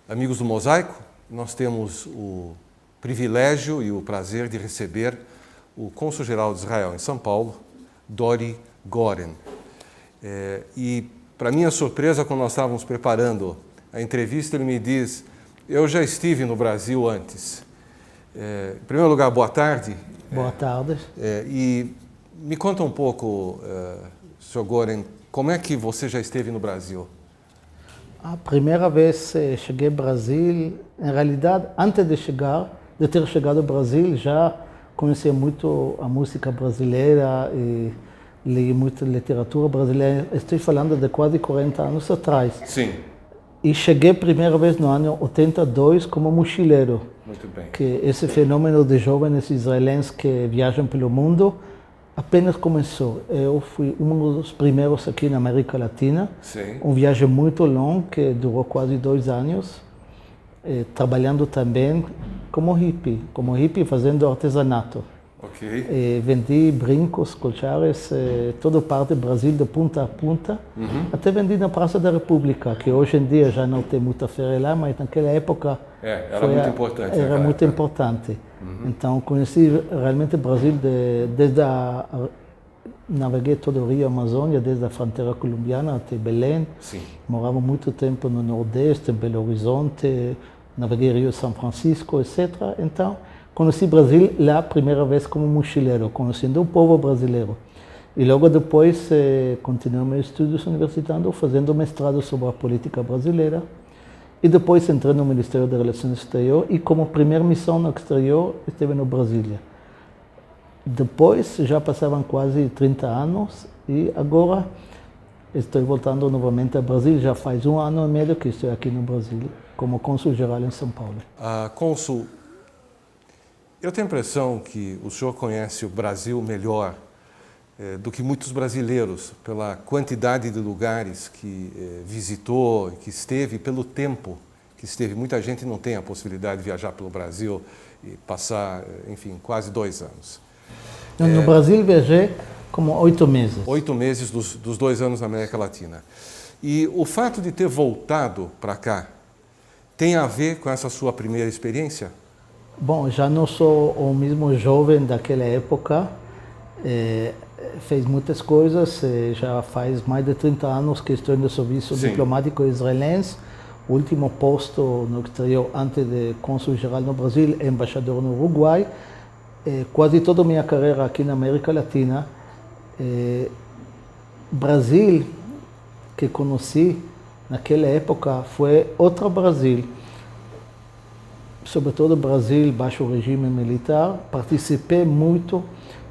Amigos do Mosaico, nós temos o privilégio e o prazer de receber o cônsul-geral de Israel em São Paulo, Dori Goren. E, para minha surpresa, quando nós estávamos preparando a entrevista, ele me diz: eu já estive no Brasil antes. Em primeiro lugar, boa tarde. Boa tarde. E me conta um pouco, Sr. Goren, como é que você já esteve no Brasil? A primeira vez cheguei ao Brasil, em realidade, antes de ter chegado ao Brasil, já conhecia muito a música brasileira e li muita literatura brasileira. Estou falando de quase 40 anos atrás. Sim. E cheguei a primeira vez no ano 82 como mochileiro. Muito bem. Que esse fenômeno de jovens israelenses que viajam pelo mundo apenas começou. Eu fui um dos primeiros aqui na América Latina. Sim. Uma viagem muito longa, que durou quase 2 anos, trabalhando também como hippie fazendo artesanato. Ok. Vendi brincos, colchares, toda parte do Brasil, de ponta a ponta. Até vendi na Praça da República, que hoje em dia já não tem muita feira lá, mas naquela época era muito importante. Era muito importante. Então, conheci realmente o Brasil naveguei todo o Rio Amazônia, desde a fronteira colombiana até Belém. Sim. Morava muito tempo no Nordeste, em Belo Horizonte, naveguei Rio São Francisco, etc. Então, conheci o Brasil lá a primeira vez como mochileiro, conhecendo o povo brasileiro. E logo depois continuei meus estudos universitários, fazendo mestrado sobre a política brasileira. E depois entrei no Ministério das Relações Exteriores e como primeira missão no exterior estive no Brasília. Depois já passavam quase 30 anos e agora estou voltando novamente ao Brasil. Já faz 1 ano e meio que estou aqui no Brasil como cônsul-geral em São Paulo. Cônsul, eu tenho a impressão que o senhor conhece o Brasil melhor do que muitos brasileiros, pela quantidade de lugares que visitou, que esteve, pelo tempo que esteve. Muita gente não tem a possibilidade de viajar pelo Brasil e passar, enfim, quase 2 anos. No Brasil viajei como 8 meses. 8 meses dos 2 anos na América Latina. E o fato de ter voltado para cá tem a ver com essa sua primeira experiência? Bom, já não sou o mesmo jovem daquela época. Fez muitas coisas, já faz mais de 30 anos que estou no serviço diplomático israelense. O último posto no exterior antes de cônsul-geral no Brasil é embaixador no Uruguai. Quase toda a minha carreira aqui na América Latina. Brasil, que conheci naquela época, foi outro Brasil. Sobretudo Brasil, baixo regime militar. Participei muito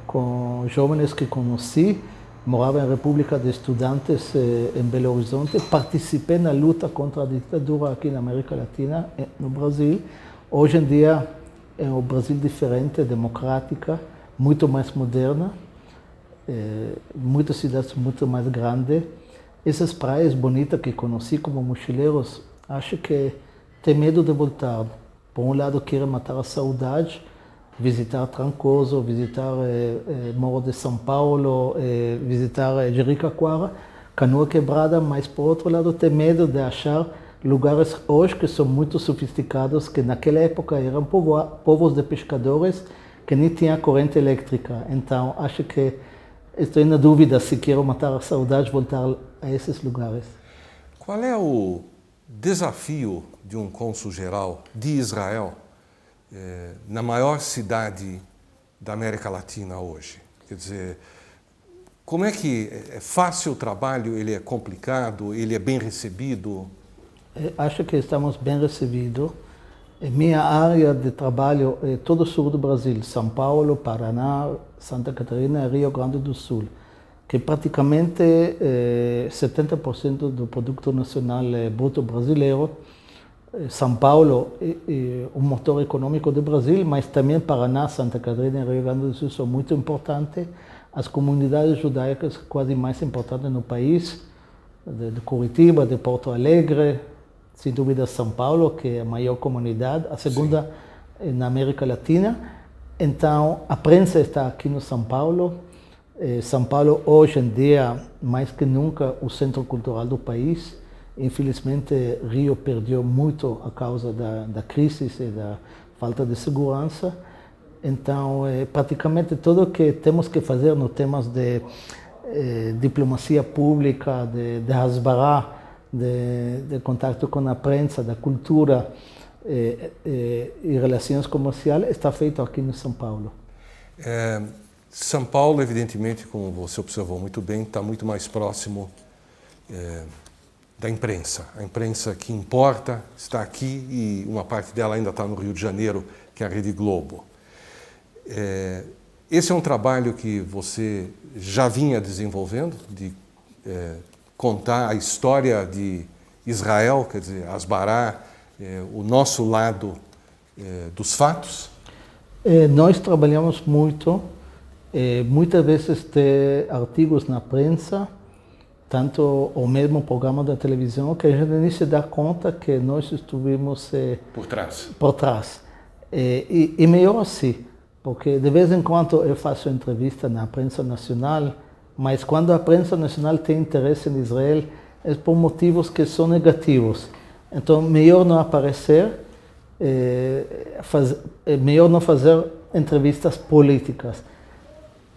com jovens que conheci, morava em República de Estudantes em Belo Horizonte, participei na luta contra a ditadura aqui na América Latina, no Brasil. Hoje em dia é um Brasil diferente, democrática, muito mais moderna, muitas cidades muito mais grandes. Essas praias bonitas que conheci como mochileiros, acho que tem medo de voltar. Por um lado, quero matar a saudade, visitar Trancoso, visitar Morro de São Paulo, visitar Jericoacoara, Canoa Quebrada, mas por outro lado tem medo de achar lugares hoje que são muito sofisticados, que naquela época eram povos de pescadores que nem tinham corrente elétrica. Então acho que estou na dúvida se quero matar a saudade, voltar a esses lugares. Qual é o desafio de um cônsul-geral de Israel na maior cidade da América Latina hoje? Quer dizer, como é que é fácil o trabalho, ele é complicado, ele é bem recebido? Acho que estamos bem recebidos. Minha área de trabalho é todo o sul do Brasil, São Paulo, Paraná, Santa Catarina e Rio Grande do Sul, que praticamente 70% do produto nacional bruto brasileiro. São Paulo é o motor econômico do Brasil, mas também Paraná, Santa Catarina e Rio Grande do Sul são muito importantes. As comunidades judaicas quase mais importantes no país, de Curitiba, de Porto Alegre, sem dúvida São Paulo, que é a maior comunidade, a segunda na América Latina. Então, a prensa está aqui no São Paulo. São Paulo, hoje em dia, mais que nunca, o centro cultural do país. Infelizmente, Rio perdeu muito a causa da crise e da falta de segurança. Então, praticamente tudo que temos que fazer no temas de diplomacia pública, de hasbara, de contato com a imprensa, da cultura e relações comerciais, está feito aqui em São Paulo. São Paulo, evidentemente, como você observou muito bem, está muito mais próximo da imprensa. A imprensa que importa está aqui e uma parte dela ainda está no Rio de Janeiro, que é a Rede Globo. Esse é um trabalho que você já vinha desenvolvendo, de contar a história de Israel, quer dizer, hasbará, o nosso lado dos fatos? Nós trabalhamos muito, muitas vezes tem artigos na prensa, tanto o mesmo programa da televisão, que a gente nem se dá conta que nós estivemos por trás. E melhor assim, porque de vez em quando eu faço entrevista na prensa nacional, mas quando a prensa nacional tem interesse em Israel, é por motivos que são negativos. Então, melhor não aparecer, melhor não fazer entrevistas políticas.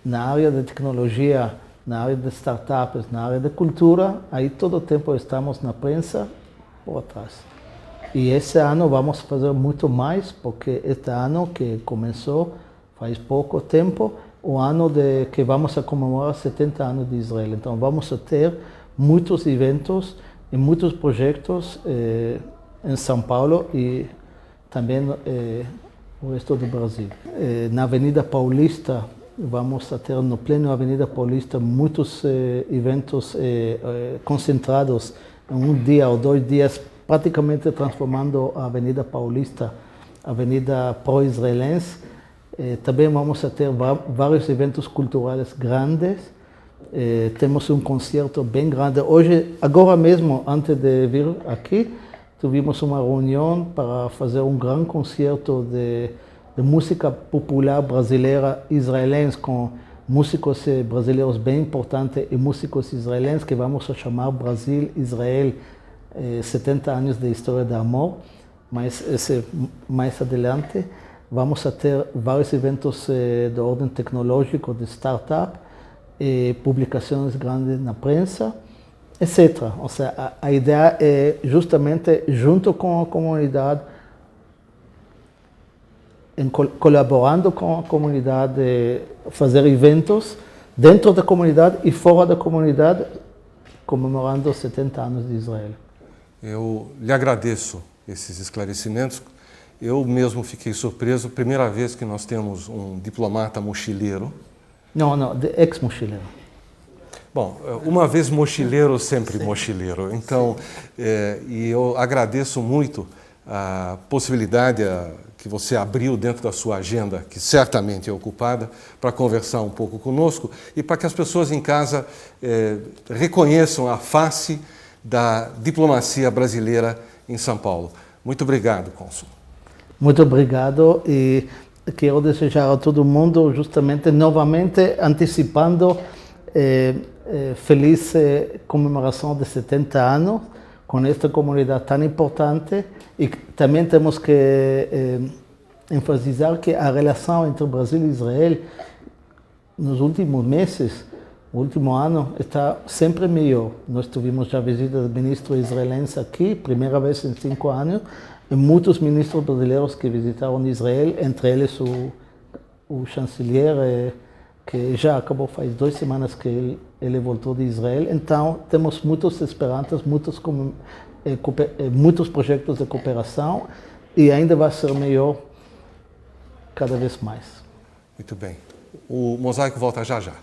Na área de tecnologia, na área de startups, na área de cultura, aí todo o tempo estamos na prensa por trás. E esse ano vamos fazer muito mais, porque este ano que começou faz pouco tempo, o ano que vamos a comemorar 70 anos de Israel. Então vamos a ter muitos eventos e muitos projetos em São Paulo e também no resto do Brasil. Na Avenida Paulista, vamos a ter no pleno Avenida Paulista muitos eventos concentrados em um dia ou 2 dias, praticamente transformando a Avenida Paulista, Avenida pró-israelense. Também vamos a ter vários eventos culturais grandes. Temos um concerto bem grande. Hoje, agora mesmo, antes de vir aqui, tivemos uma reunião para fazer um grande concerto de música popular brasileira israelense, com músicos brasileiros bem importantes e músicos israelenses, que vamos a chamar Brasil-Israel 70 anos de história de amor. Mas mais adiante vamos a ter vários eventos de ordem tecnológico, de startup, publicações grandes na prensa, etc. Ou seja, a ideia é justamente, junto com a comunidade, colaborando com a comunidade, fazer eventos dentro da comunidade e fora da comunidade, comemorando os 70 anos de Israel. Eu lhe agradeço esses esclarecimentos. Eu mesmo fiquei surpreso, primeira vez que nós temos um diplomata mochileiro. Não, ex-mochileiro. Bom, uma vez mochileiro, sempre mochileiro. Então, e eu agradeço muito a possibilidade que você abriu dentro da sua agenda, que certamente é ocupada, para conversar um pouco conosco e para que as pessoas em casa reconheçam a face da diplomacia brasileira em São Paulo. Muito obrigado, cônsul. Muito obrigado e quero desejar a todo mundo, justamente, novamente, antecipando feliz comemoração de 70 anos com esta comunidade tão importante. E também temos que enfatizar que a relação entre Brasil e Israel nos últimos meses, o último ano, está sempre melhor. Nós tivemos já a visita do ministro israelense aqui, primeira vez em 5 anos, e muitos ministros brasileiros que visitaram Israel, entre eles o chanceler, que já acabou faz 2 semanas que ele voltou de Israel. Então, temos muitas esperanças, muitos projetos de cooperação e ainda vai ser melhor cada vez mais. Muito bem. O Mosaico volta já já.